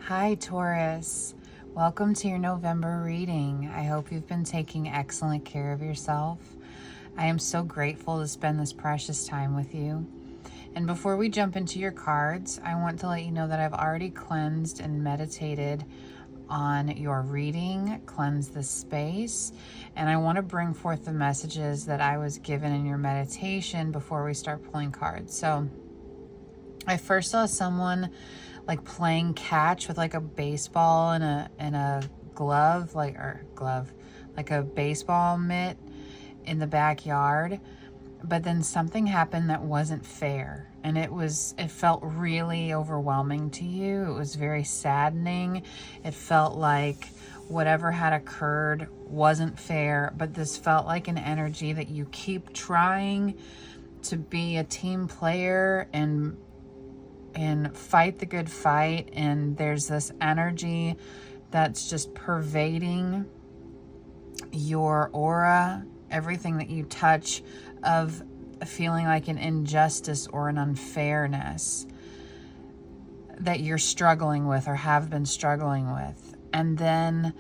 Hi, Taurus. Welcome to your November reading. I hope you've been taking excellent care of yourself. I am so grateful to spend this precious time with you. And before we jump into your cards, I want to let you know that I've already cleansed and meditated on your reading, cleanse the space, and I want to bring forth the messages that I was given in your meditation before we start pulling cards. So I first saw someone like playing catch with like a baseball and a glove, like a baseball mitt in the backyard. But then something happened that wasn't fair, and it felt really overwhelming to you. It was very saddening. It felt like whatever had occurred wasn't fair, but this felt like an energy that you keep trying to be a team player and fight the good fight, and there's this energy that's just pervading your aura, everything that you touch, of feeling like an injustice or an unfairness that you're struggling with or have been struggling with. And then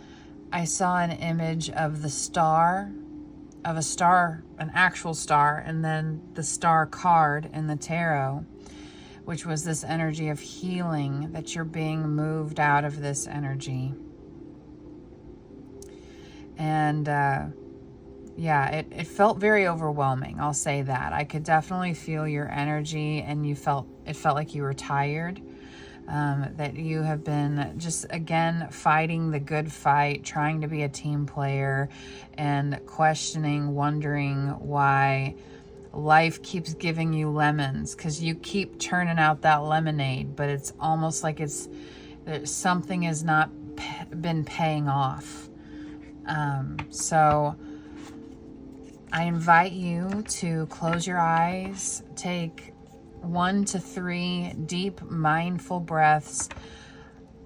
I saw an image of the star, an actual star, and then the star card in the tarot, which was this energy of healing, that you're being moved out of this energy. And it felt very overwhelming. I'll say that. I could definitely feel your energy, and it felt like you were tired, that you have been just, again, fighting the good fight, trying to be a team player, and questioning, wondering why life keeps giving you lemons, because you keep turning out that lemonade, but it's almost like something has not been paying off. So I invite you to close your eyes, take 1 to 3 deep, mindful breaths,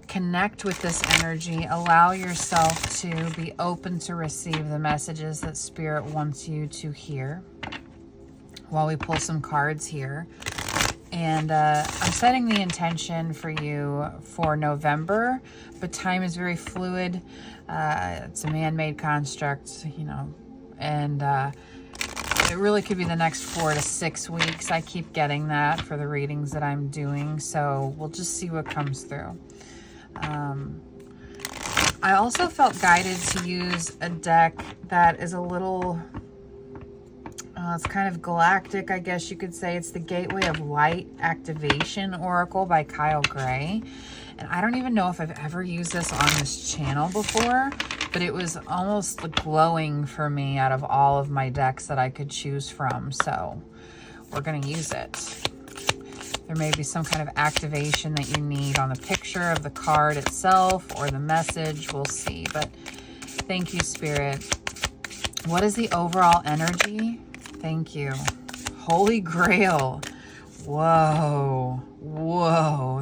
connect with this energy, allow yourself to be open to receive the messages that Spirit wants you to hear while we pull some cards here. And I'm setting the intention for you for November, but time is very fluid. It's a man-made construct, and it really could be the next 4 to 6 weeks. I keep getting that for the readings that I'm doing, so we'll just see what comes through. I also felt guided to use a deck that is a little... it's kind of galactic, I guess you could say. It's the Gateway of Light Activation Oracle by Kyle Gray. And I don't even know if I've ever used this on this channel before, but it was almost glowing for me out of all of my decks that I could choose from. So we're going to use it. There may be some kind of activation that you need on the picture of the card itself or the message. We'll see. But thank you, Spirit. What is the overall energy? Thank you. Holy Grail. Whoa.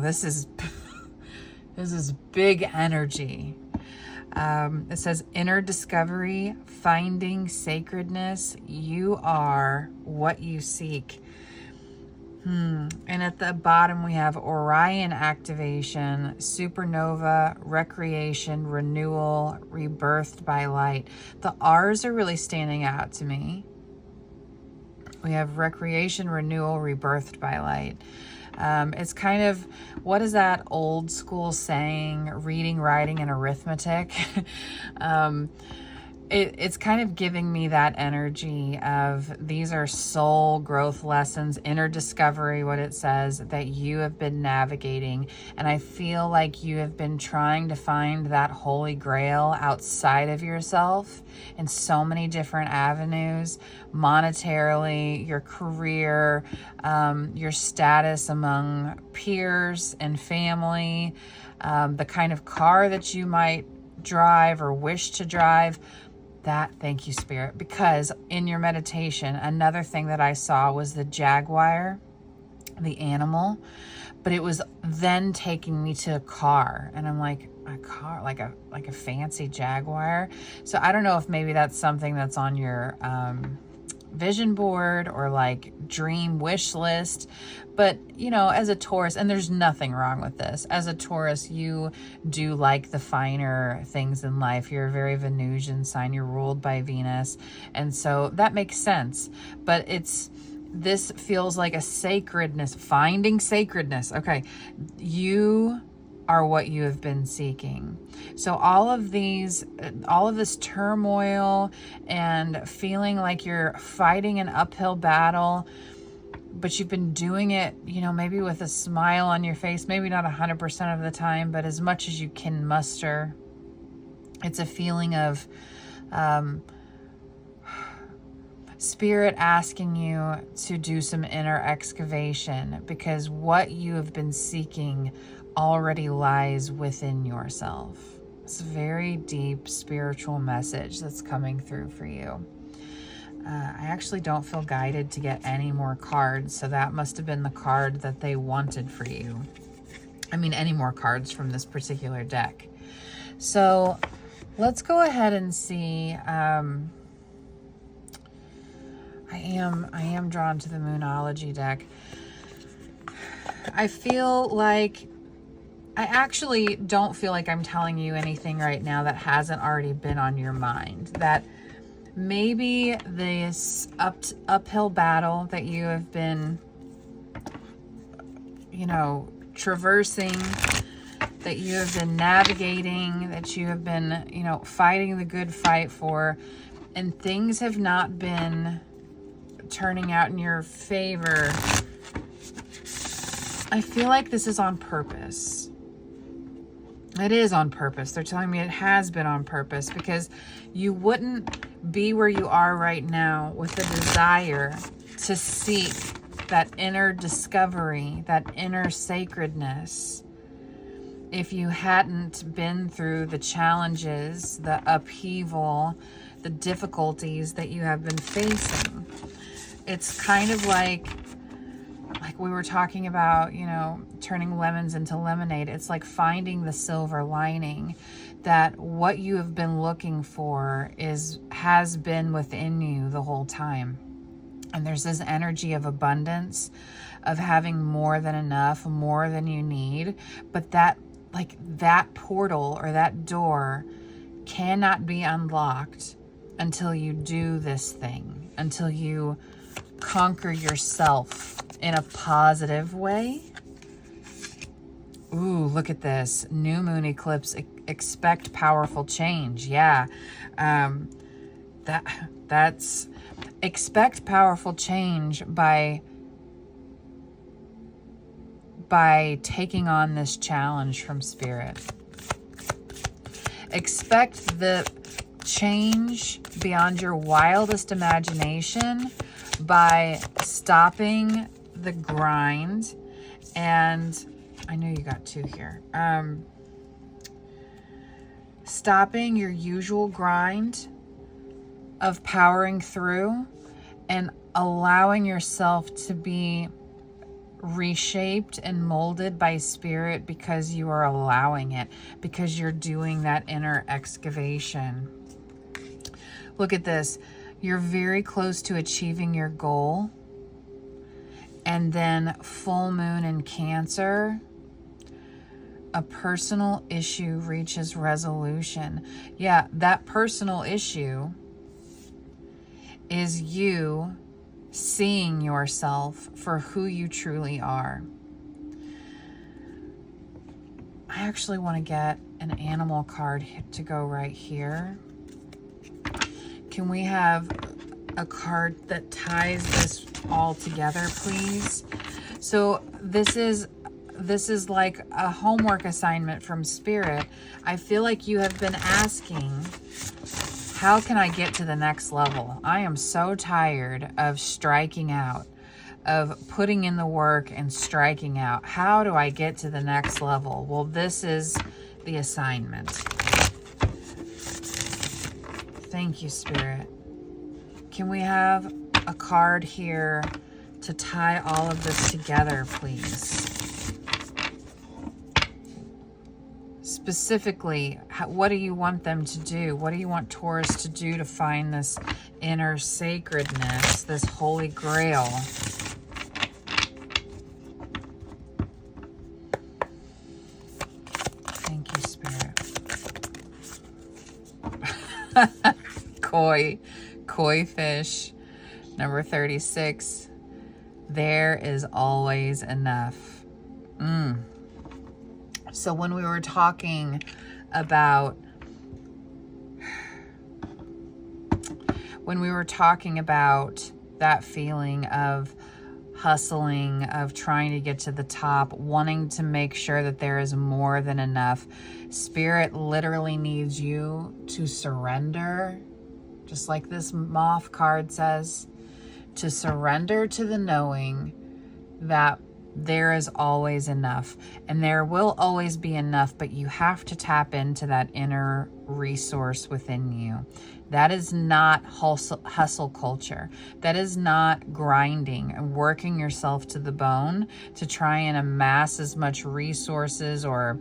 This is big energy. It says inner discovery, finding sacredness. You are what you seek. And at the bottom we have Orion activation, supernova, recreation, renewal, rebirthed by light. The R's are really standing out to me. We have recreation, renewal, rebirthed by light. It's kind of, what is that old school saying? Reading, writing, and arithmetic. It's kind of giving me that energy of these are soul growth lessons, inner discovery, what it says, that you have been navigating. And I feel like you have been trying to find that holy grail outside of yourself in so many different avenues, monetarily, your career, your status among peers and family, the kind of car that you might drive or wish to drive. Thank you, Spirit, because in your meditation, another thing that I saw was the jaguar, the animal, but it was then taking me to a car, and I'm like, a car, like a fancy jaguar. So I don't know if maybe that's something that's on your vision board or like dream wish list. But, you know, as a Taurus, and there's nothing wrong with this, as a Taurus, you do like the finer things in life. You're a very Venusian sign. You're ruled by Venus. And so that makes sense. But this feels like a sacredness, finding sacredness. Okay. You are what you have been seeking. So all of this turmoil and feeling like you're fighting an uphill battle, but you've been doing it, you know, maybe with a smile on your face, maybe not 100% of the time, but as much as you can muster. It's a feeling of Spirit asking you to do some inner excavation, because what you have been seeking already lies within yourself. It's a very deep spiritual message that's coming through for you. I actually don't feel guided to get any more cards, so that must have been the card that they wanted for you. I mean, any more cards from this particular deck. So let's go ahead and see. I am drawn to the Moonology deck. I actually don't feel like I'm telling you anything right now that hasn't already been on your mind. That maybe this uphill battle that you have been, you know, traversing, that you have been navigating, that you have been, you know, fighting the good fight for, and things have not been turning out in your favor. I feel like this is on purpose. It is on purpose. They're telling me it has been on purpose, because you wouldn't be where you are right now with the desire to seek that inner discovery, that inner sacredness, if you hadn't been through the challenges, the upheaval, the difficulties that you have been facing. It's kind of like we were talking about, you know, turning lemons into lemonade. It's like finding the silver lining, that what you have been looking for has been within you the whole time. And there's this energy of abundance, of having more than enough, more than you need. But that portal or that door cannot be unlocked until you do this thing, until you conquer yourself in a positive way. Ooh, look at this. New moon eclipse. Expect powerful change. Yeah. That's expect powerful change by taking on this challenge from Spirit. Expect the change beyond your wildest imagination by stopping the grind. And I know you got two here. Stopping your usual grind of powering through and allowing yourself to be reshaped and molded by Spirit, because you are allowing it, because you're doing that inner excavation. Look at this. You're very close to achieving your goal. And then full moon in Cancer, a personal issue reaches resolution. Yeah, that personal issue is you seeing yourself for who you truly are. I actually want to get an animal card to go right here. Can we have a card that ties this all together, please? So this is like a homework assignment from Spirit. I feel like you have been asking, how can I get to the next level? I am so tired of striking out, of putting in the work and striking out. How do I get to the next level? Well, this is the assignment. Thank you, Spirit. Can we have a card here to tie all of this together, please? Specifically, what do you want them to do? What do you want Taurus to do to find this inner sacredness, this holy grail? Thank you, Spirit. Koi fish, number 36. There is always enough. So when we were talking about that feeling of hustling, of trying to get to the top, wanting to make sure that there is more than enough, Spirit literally needs you to surrender, just like this moth card says, to surrender to the knowing that there is always enough, and there will always be enough, but you have to tap into that inner resource within you. That is not hustle culture. That is not grinding and working yourself to the bone to try and amass as much resources or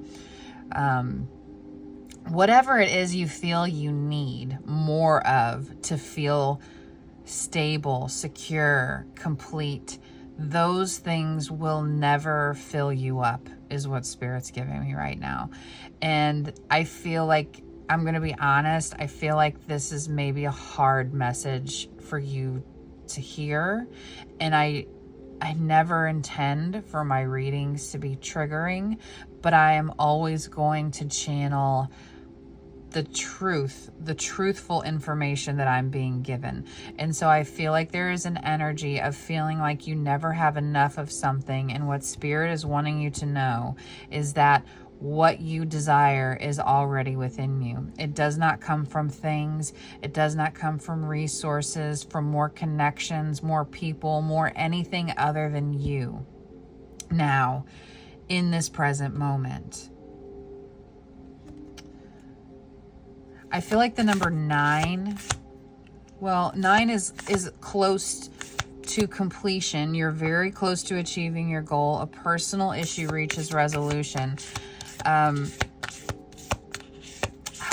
whatever it is you feel you need more of to feel stable, secure, complete. Those things will never fill you up, is what Spirit's giving me right now. And I feel like, I'm going to be honest, I feel like this is maybe a hard message for you to hear. And I never intend for my readings to be triggering, but I am always going to channel the truthful information that I'm being given. And so I feel like there is an energy of feeling like you never have enough of something. And what Spirit is wanting you to know is that what you desire is already within you. It does not come from things. It does not come from resources, from more connections, more people, more anything other than you. Now, in this present moment, I feel like the number 9, well, 9 is close to completion. You're very close to achieving your goal. A personal issue reaches resolution. I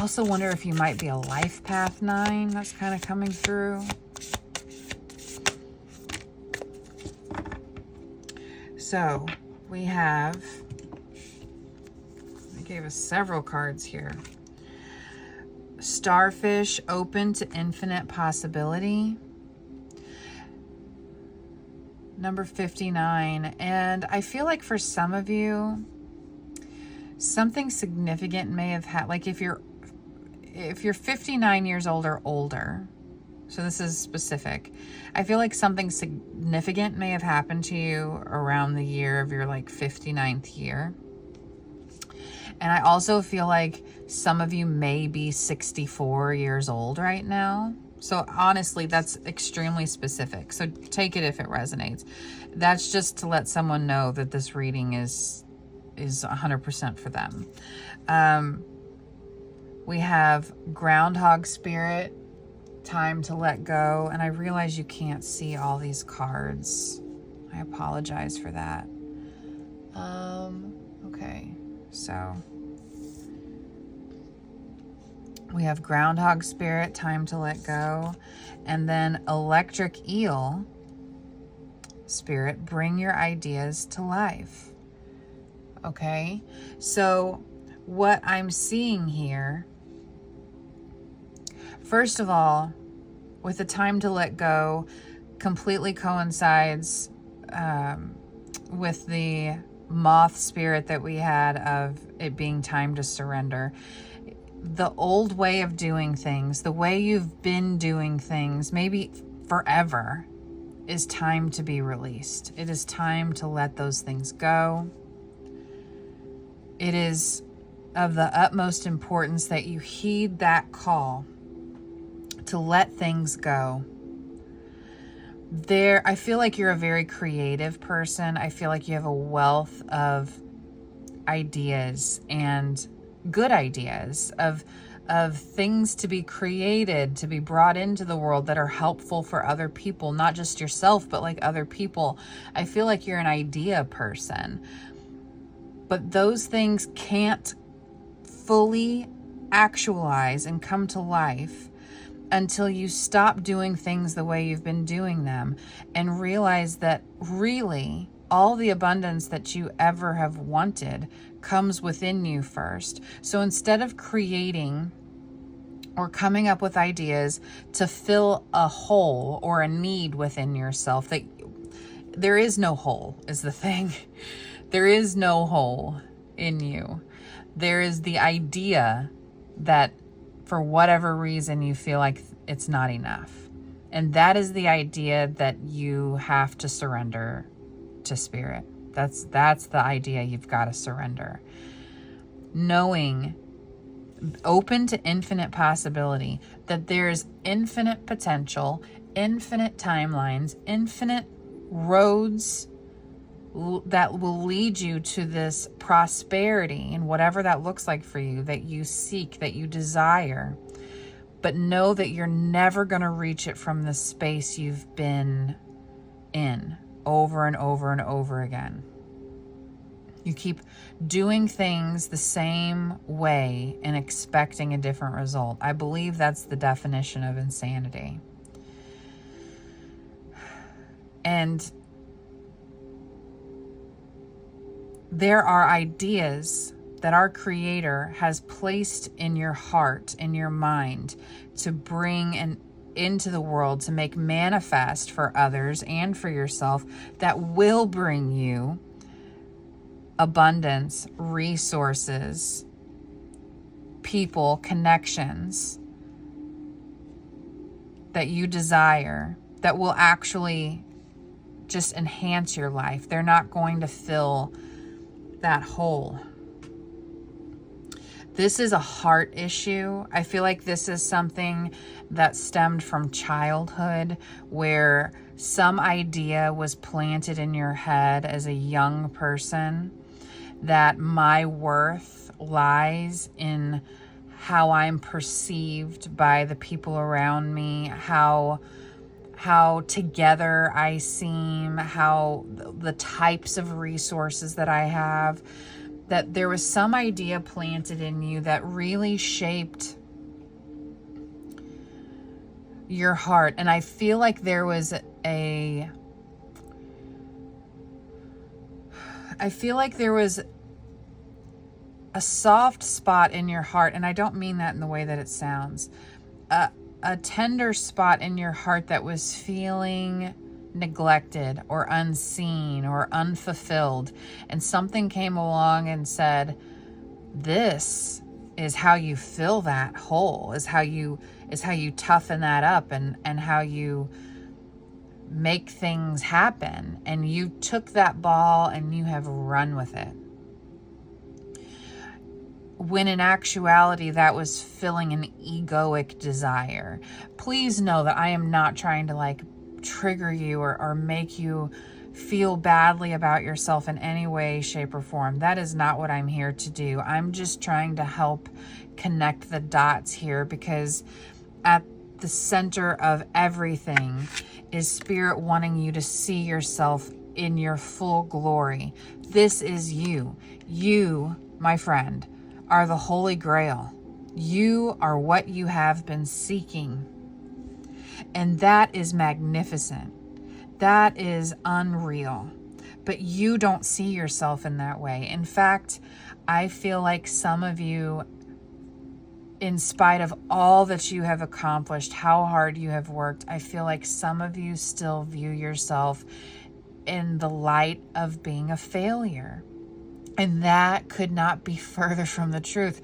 also wonder if you might be a life path 9. That's kind of coming through. So we have, they gave us several cards here. Starfish, open to infinite possibility. Number 59. And I feel like for some of you, something significant may have had, like if you're 59 years old or older, so this is specific, I feel like something significant may have happened to you around the year of your like 59th year. And I also feel like some of you may be 64 years old right now. So honestly, that's extremely specific. So take it if it resonates. That's just to let someone know that this reading is 100% for them. We have Groundhog Spirit, time to let go. And I realize you can't see all these cards. I apologize for that. Okay. So we have Groundhog Spirit, time to let go. And then Electric Eel Spirit, bring your ideas to life. Okay, so what I'm seeing here, first of all, with the time to let go, completely coincides with the moth spirit that we had of it being time to surrender. The old way of doing things, the way you've been doing things, maybe forever, is time to be released. It is time to let those things go. It is of the utmost importance that you heed that call to let things go. I feel like you're a very creative person. I feel like you have a wealth of ideas and good ideas of things to be created, to be brought into the world that are helpful for other people, not just yourself, but like other people. I feel like you're an idea person, but those things can't fully actualize and come to life until you stop doing things the way you've been doing them and realize that really all the abundance that you ever have wanted comes within you first. So instead of creating or coming up with ideas to fill a hole or a need within yourself, that there is no hole is the thing. There is no hole in you. There is the idea that for whatever reason you feel like it's not enough. And that is the idea that you have to surrender to spirit. That's the idea you've got to surrender. Knowing, open to infinite possibility, that there's infinite potential, infinite timelines, infinite roads that will lead you to this prosperity and whatever that looks like for you, that you seek, that you desire. But know that you're never going to reach it from the space you've been in over and over and over again. You keep doing things the same way and expecting a different result. I believe that's the definition of insanity. And there are ideas that our Creator has placed in your heart, in your mind, to bring into the world, to make manifest for others and for yourself, that will bring you abundance, resources, people, connections that you desire, that will actually just enhance your life. They're not going to fill that hole. This is a heart issue. I feel like this is something that stemmed from childhood, where some idea was planted in your head as a young person that my worth lies in how I'm perceived by the people around me, how together I seem, how the types of resources that I have, that there was some idea planted in you that really shaped your heart. And I feel like there was a soft spot in your heart, and I don't mean that in the way that it sounds, a tender spot in your heart that was feeling neglected or unseen or unfulfilled, and something came along and said, this is how you fill that hole, is how you toughen that up, and how you make things happen. And you took that ball and you have run with it, when in actuality that was filling an egoic desire. Please know that I am not trying to trigger you or make you feel badly about yourself in any way, shape, or form. That is not what I'm here to do. I'm just trying to help connect the dots here, because at the center of everything is Spirit wanting you to see yourself in your full glory. This is you. You, my friend, are the Holy Grail. You are what you have been seeking. And that is magnificent. That is unreal. But you don't see yourself in that way. In fact, I feel like some of you, in spite of all that you have accomplished, how hard you have worked, I feel like some of you still view yourself in the light of being a failure. And that could not be further from the truth.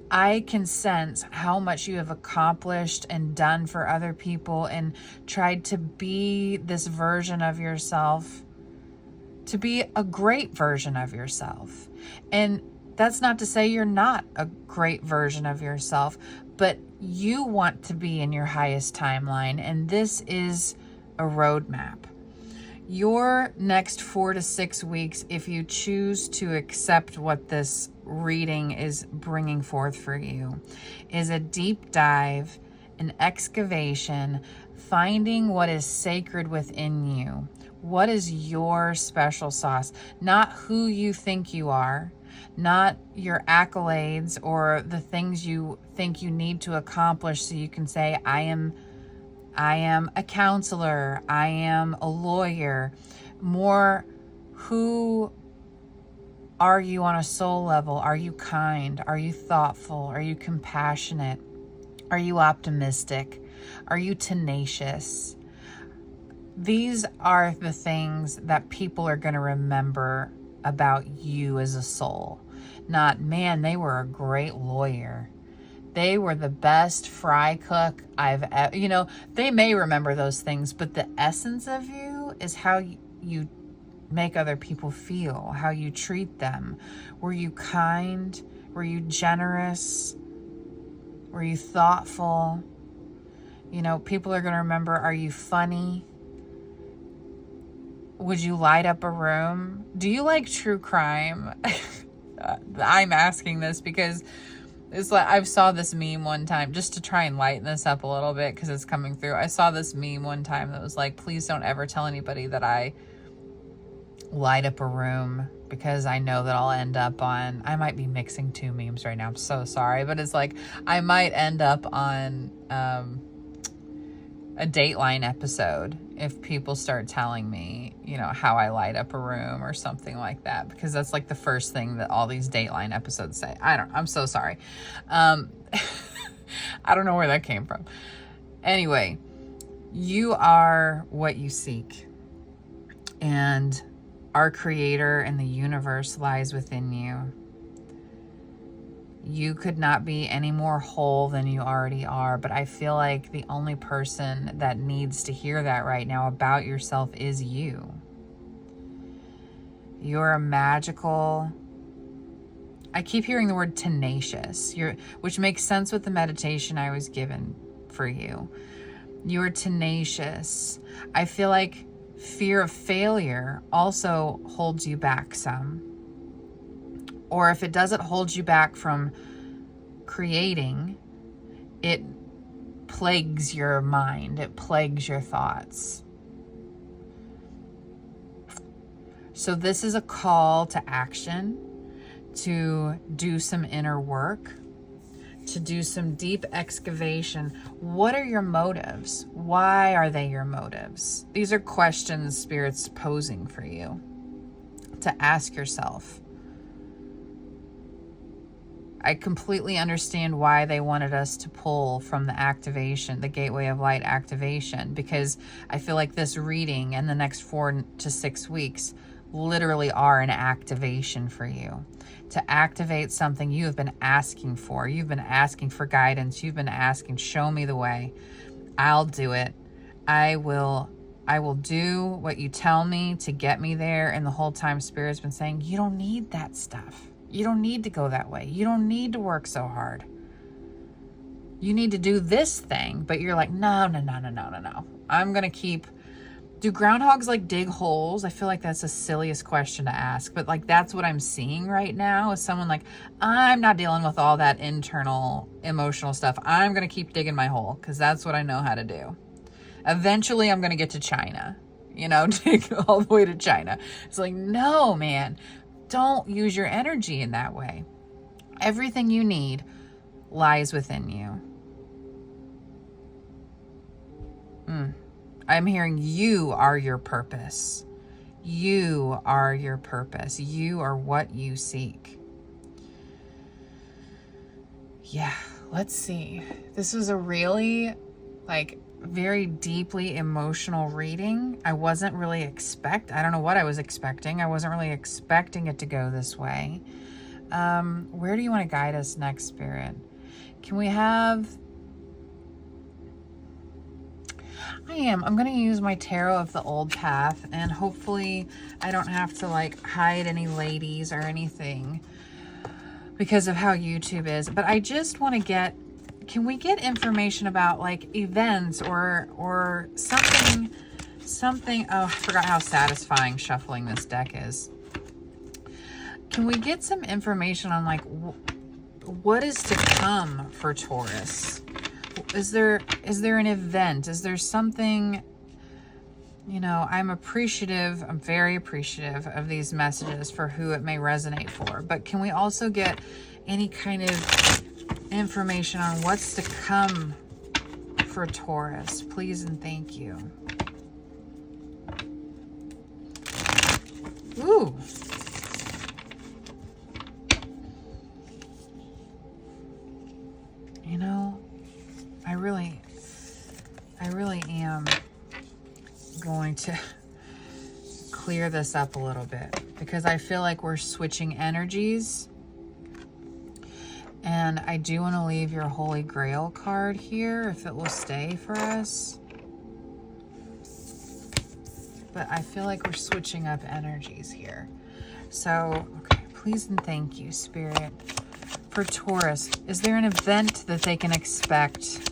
I can sense how much you have accomplished and done for other people, and tried to be this version of yourself, to be a great version of yourself. And that's not to say you're not a great version of yourself, but you want to be in your highest timeline, and this is a roadmap. Your next 4 to 6 weeks, if you choose to accept what this reading is bringing forth for you, is a deep dive, an excavation, finding what is sacred within you. What is your special sauce? Not who you think you are, not your accolades or the things you think you need to accomplish so you can say, I am a counselor, I am a lawyer. More, who are you on a soul level? Are you kind? Are you thoughtful? Are you compassionate? Are you optimistic? Are you tenacious? These are the things that people are going to remember about you as a soul. Not, man, they were a great lawyer. They were the best fry cook I've ever, they may remember those things, but the essence of you is how you make other people feel, how you treat them. Were you kind? Were you generous? Were you thoughtful? People are going to remember, are you funny? Would you light up a room? Do you like true crime? I'm asking this because it's like, I saw this meme one time just to try and lighten this up a little bit because it's coming through. I saw this meme one time that was like, please don't ever tell anybody that I light up a room because I know that I'll end up on, I might be mixing two memes right now. I'm so sorry, but it's like, I might end up on a Dateline episode if people start telling me, how I light up a room or something like that, because that's like the first thing that all these Dateline episodes say. I'm so sorry. I don't know where that came from. Anyway, you are what you seek, and our creator and the universe lies within you. You could not be any more whole than you already are, but I feel like the only person that needs to hear that right now about yourself is you. You're a magical, I keep hearing the word tenacious, which makes sense with the meditation I was given for you. You're tenacious. I feel like fear of failure also holds you back some. Or if it doesn't hold you back from creating, it plagues your mind. It plagues your thoughts. So this is a call to action, to do some inner work, to do some deep excavation. What are your motives? Why are they your motives? These are questions Spirit's posing for you to ask yourself. I completely understand why they wanted us to pull from the activation, the Gateway of Light activation, because I feel like this reading and the next 4 to 6 weeks literally are an activation for you. To activate something you have been asking for. You've been asking for guidance. You've been asking, show me the way. I'll do it. I will do what you tell me to get me there. And the whole time Spirit's been saying, you don't need that stuff. You don't need to go that way. You don't need to work so hard. You need to do this thing. But you're like, no. I'm going to keep... Do groundhogs like dig holes? I feel like that's the silliest question to ask. But like that's what I'm seeing right now is someone like, I'm not dealing with all that internal emotional stuff. I'm going to keep digging my hole because that's what I know how to do. Eventually I'm going to get to China. Dig all the way to China. It's like, no, man. Don't use your energy in that way. Everything you need lies within you. I'm hearing you are your purpose. You are your purpose. You are what you seek. Yeah, let's see. This was a really, very deeply emotional reading. I wasn't really I don't know what I was expecting. I wasn't really expecting it to go this way. Where do you want to guide us next, Spirit? Can we have... I'm going to use my Tarot of the Old Path, and hopefully I don't have to hide any ladies or anything because of how YouTube is. But I just want to can we get information about events or something, oh, I forgot how satisfying shuffling this deck is. Can we get some information on what is to come for Taurus? Is there an event? Is there something you know, I'm very appreciative of these messages for who it may resonate for. But can we also get any kind of information on what's to come for Taurus? Please and thank you. Ooh. You know, I really am going to clear this up a little bit, because I feel like we're switching energies, and I do want to leave your Holy Grail card here if it will stay for us, but I feel like we're switching up energies here. So, okay, please and thank you, Spirit. For Taurus, is there an event that they can expect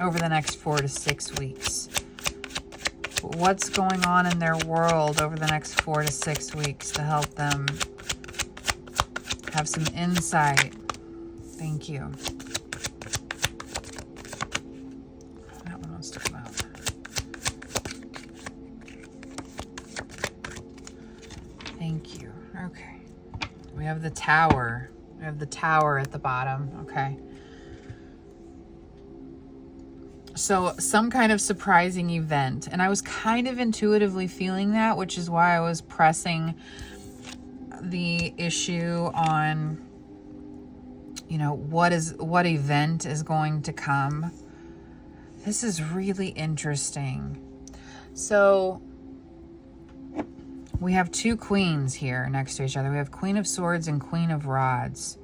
over the next 4 to 6 weeks? What's going on in their world over the next 4 to 6 weeks to help them have some insight? Thank you. That one wants to come out. Thank you. Okay. We have the Tower. We have the Tower at the bottom. Okay. So some kind of surprising event. And I was kind of intuitively feeling that, which is why I was pressing the issue on, you know, what event is going to come. This is really interesting. So we have two queens here next to each other. We have Queen of Swords and Queen of Rods.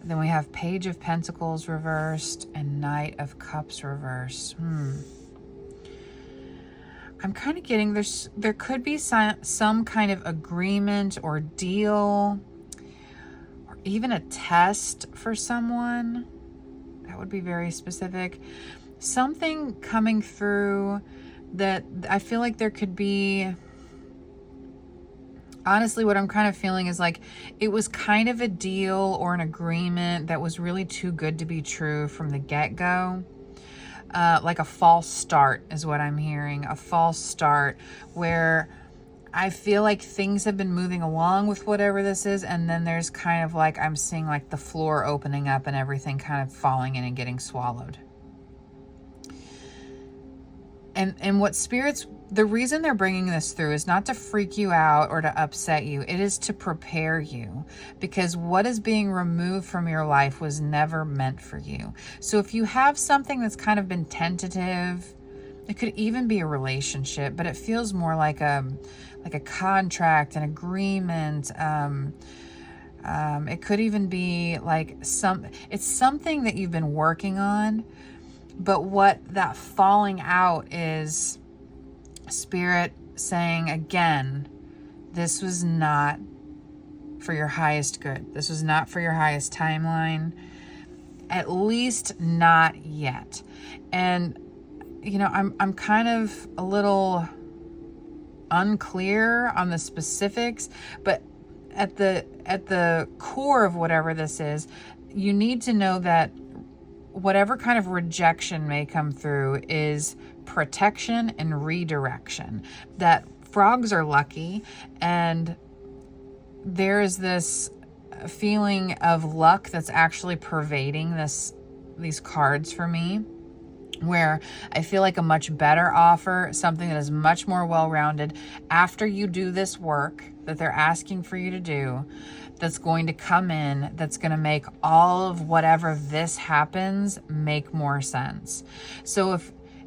Then we have Page of Pentacles reversed and Knight of Cups reversed. I'm kind of getting there could be some kind of agreement or deal, or even a test for someone. That would be very specific. Something coming through that I feel like there could be. Honestly, what I'm kind of feeling is like it was kind of a deal or an agreement that was really too good to be true from the get-go. Like a false start is what I'm hearing. A false start where I feel like things have been moving along with whatever this is, and then there's kind of like I'm seeing like the floor opening up and everything kind of falling in and getting swallowed. And what spirits, the reason they're bringing this through is not to freak you out or to upset you. It is to prepare you, because what is being removed from your life was never meant for you. So if you have something that's kind of been tentative, it could even be a relationship, but it feels more like a contract, an agreement. It could even be like it's something that you've been working on. But what that falling out is Spirit saying, again, this was not for your highest good. This was not for your highest timeline, at least not yet. And, you know, I'm kind of a little unclear on the specifics, but at the core of whatever this is, you need to know that whatever kind of rejection may come through is protection and redirection. That frogs are lucky, and there is this feeling of luck that's actually pervading these cards for me, where I feel like a much better offer, something that is much more well-rounded after you do this work that they're asking for you to do, that's going to come in, that's going to make all of whatever this happens make more sense. So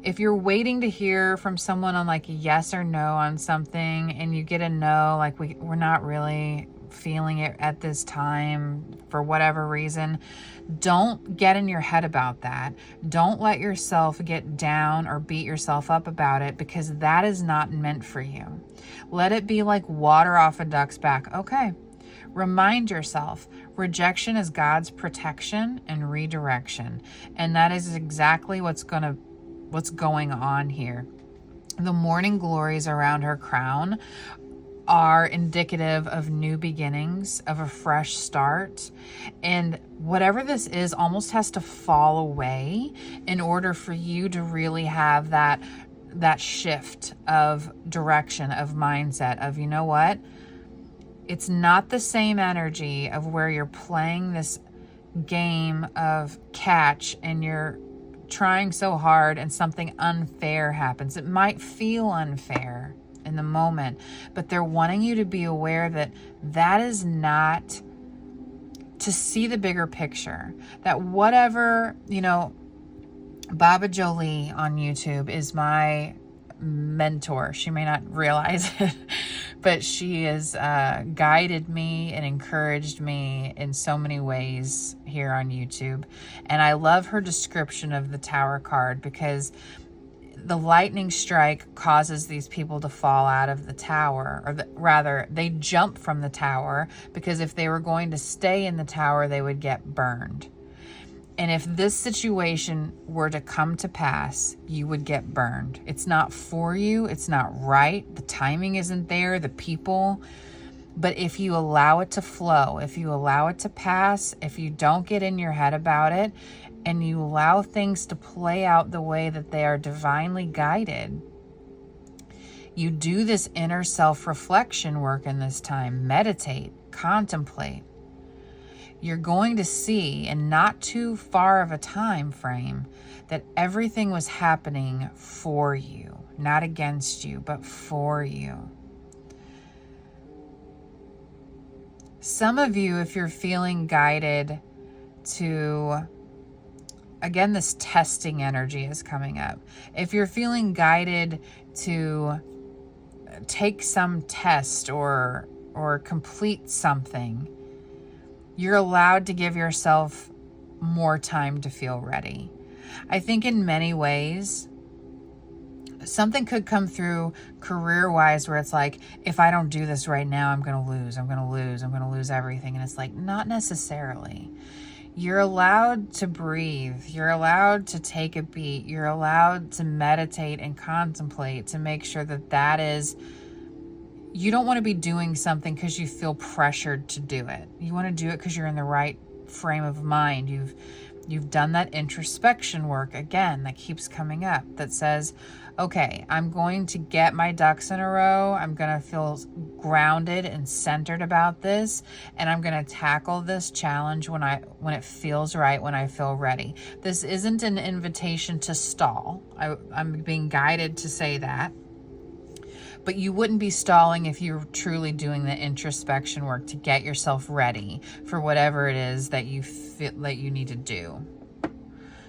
if you're waiting to hear from someone on like a yes or no on something, and you get a no, like we're not really feeling it at this time for whatever reason, don't get in your head about that. Don't let yourself get down or beat yourself up about it, because that is not meant for you. Let it be like water off a duck's back. Okay. Remind yourself, rejection is God's protection and redirection. And that is exactly what's going on here. The morning glories around her crown are indicative of new beginnings, of a fresh start. And whatever this is almost has to fall away in order for you to really have that that shift of direction, of mindset, of, you know what? It's not the same energy of where you're playing this game of catch and you're trying so hard and something unfair happens. It might feel unfair in the moment, but they're wanting you to be aware that that is not, to see the bigger picture, that whatever, you know, Baba Jolie on YouTube is my mentor. She may not realize it, but she has guided me and encouraged me in so many ways here on YouTube. And I love her description of the Tower card, because the lightning strike causes these people to fall out of the tower, or rather, they jump from the tower, because if they were going to stay in the tower, they would get burned. And if this situation were to come to pass, you would get burned. It's not for you. It's not right. The timing isn't there, the people. But if you allow it to flow, if you allow it to pass, if you don't get in your head about it, and you allow things to play out the way that they are divinely guided, you do this inner self-reflection work in this time. Meditate, contemplate. You're going to see, in not too far of a time frame, that everything was happening for you, not against you, but for you. Some of you, if you're feeling guided to, again, this testing energy is coming up. If you're feeling guided to take some test or complete something, you're allowed to give yourself more time to feel ready. I think in many ways, something could come through career-wise where it's like, if I don't do this right now, I'm going to lose everything. And it's like, not necessarily. You're allowed to breathe. You're allowed to take a beat. You're allowed to meditate and contemplate to make sure that that is, you don't want to be doing something because you feel pressured to do it. You want to do it because you're in the right frame of mind. You've done that introspection work, again, that keeps coming up, that says, okay, I'm going to get my ducks in a row. I'm going to feel grounded and centered about this. And I'm going to tackle this challenge when it feels right, when I feel ready. This isn't an invitation to stall. I'm being guided to say that. But you wouldn't be stalling if you're truly doing the introspection work to get yourself ready for whatever it is that you feel that you need to do.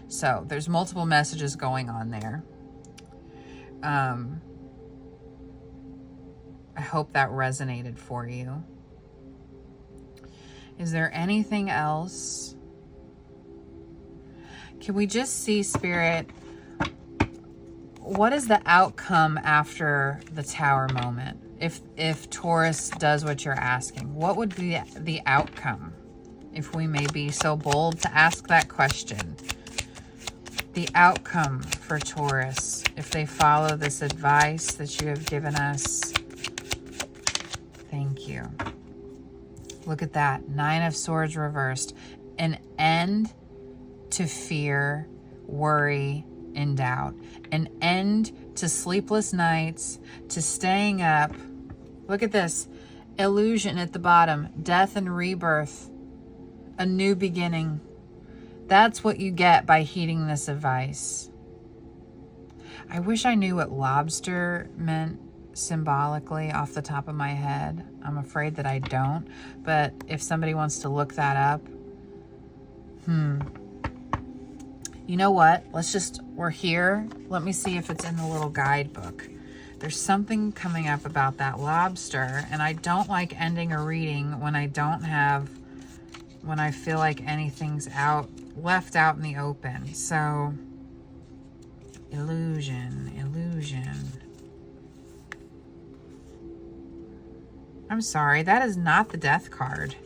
So there's multiple messages going on there. I hope that resonated for you. Is there anything else? Can we just see, Spirit, what is the outcome after the Tower moment? If Taurus does what you're asking, what would be the outcome? If we may be so bold to ask that question. The outcome for Taurus, if they follow this advice that you have given us. Thank you. Look at that. 9 of Swords reversed. An end to fear, worry, and doubt. An end to sleepless nights, to staying up. Look at this. Illusion at the bottom. Death and rebirth. A new beginning. That's what you get by heeding this advice. I wish I knew what lobster meant symbolically off the top of my head. I'm afraid that I don't. But if somebody wants to look that up, you know what? We're here. Let me see if it's in the little guidebook. There's something coming up about that lobster, and I don't like ending a reading when I feel like anything's left out in the open. So, illusion. I'm sorry, that is not the Death card.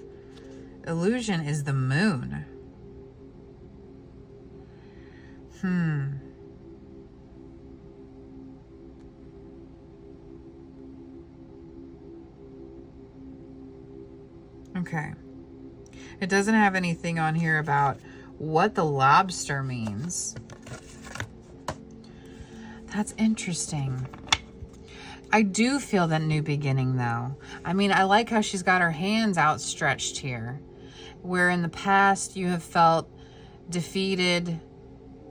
Illusion is the Moon. Okay. It doesn't have anything on here about what the lobster means. That's interesting. I do feel that new beginning, though. I mean, I like how she's got her hands outstretched here, where in the past you have felt defeated,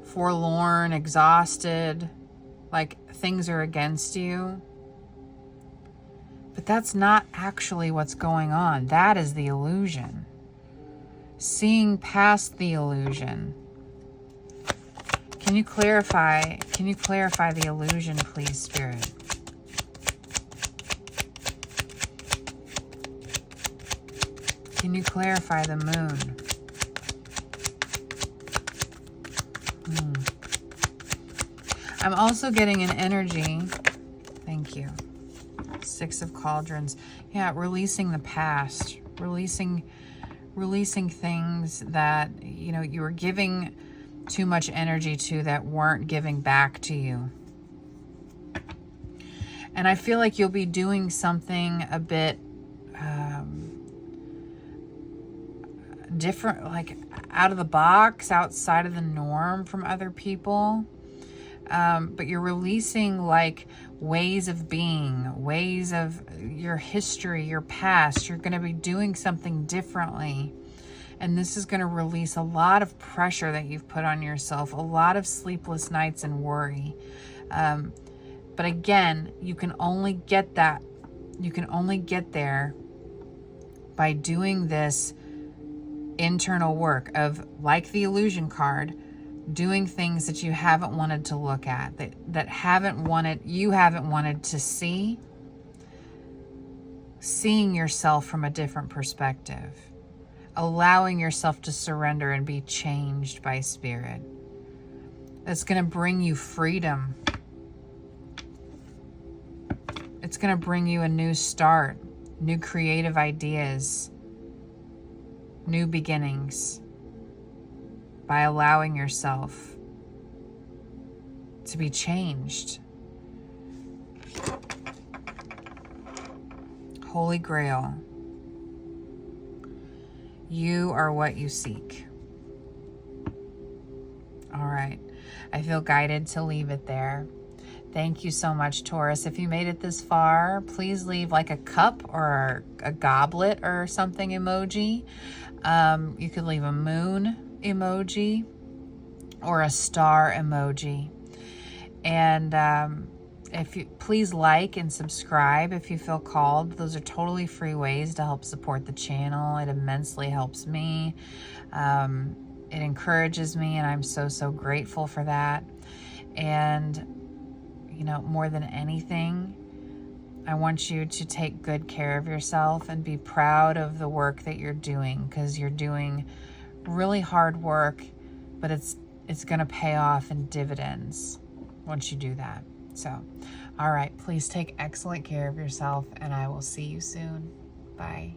forlorn, exhausted, like things are against you. But that's not actually what's going on. That is the illusion. Seeing past the illusion. Can you clarify the illusion, please, Spirit? Can you clarify the moon? I'm also getting an energy. Thank you. 6 of Cauldrons. Yeah, releasing the past. Releasing things that, you know, you were giving too much energy to that weren't giving back to you. And I feel like you'll be doing something a bit different, like out of the box, outside of the norm from other people. But you're releasing like ways of being, ways of your history, your past. You're going to be doing something differently. And this is going to release a lot of pressure that you've put on yourself, a lot of sleepless nights and worry. But again, you can only get that. You can only get there by doing this internal work of, like the illusion card, doing things that you haven't wanted to look at, that you haven't wanted to see, seeing yourself from a different perspective, allowing yourself to surrender and be changed by Spirit. That's going to bring you freedom. It's going to bring you a new start, new creative ideas, new beginnings, by allowing yourself to be changed. Holy Grail, you are what you seek. All right. I feel guided to leave it there. Thank you so much, Taurus. If you made it this far, please leave like a cup or a goblet or something emoji. You could leave a moon emoji or a star emoji. And if you please like and subscribe if you feel called. Those are totally free ways to help support the channel. It immensely helps me. It encourages me, and I'm so grateful for that. And you know, more than anything, I want you to take good care of yourself and be proud of the work that you're doing, because you're doing really hard work, but it's going to pay off in dividends once you do that. So, all right, please take excellent care of yourself, and I will see you soon. Bye.